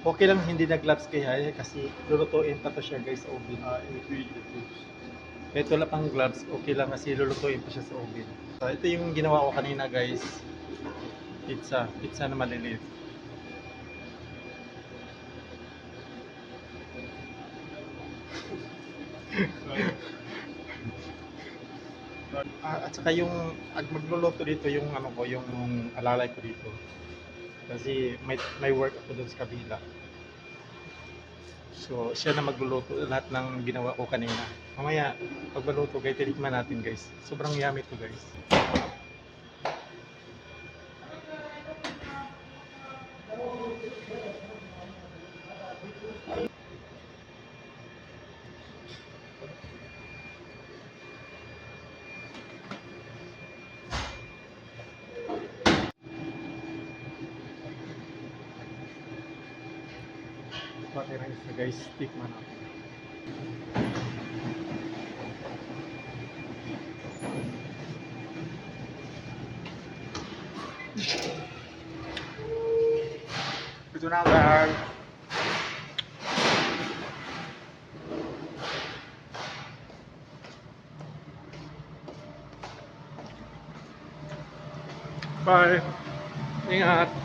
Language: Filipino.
Okay lang hindi nag-gloves kay Hay kasi lulutuin pa to siya guys sa oven. Kahit wala pang gloves, okay lang kasi lulutuin pa siya sa oven. So, ito yung ginawa ko kanina guys. Pizza na maliliit. At saka yung magluluto dito yung ano ko, yung alalay ko dito. Kasi may work ako doon sa kabila. So, siya na magluluto lahat ng ginawa ko kanina. Mamaya, pag maluto guys, tinikman natin guys. Sobrang yummy to guys. Pati rin isa guys, tikman natin. Ito na guys. Bye. Ingat.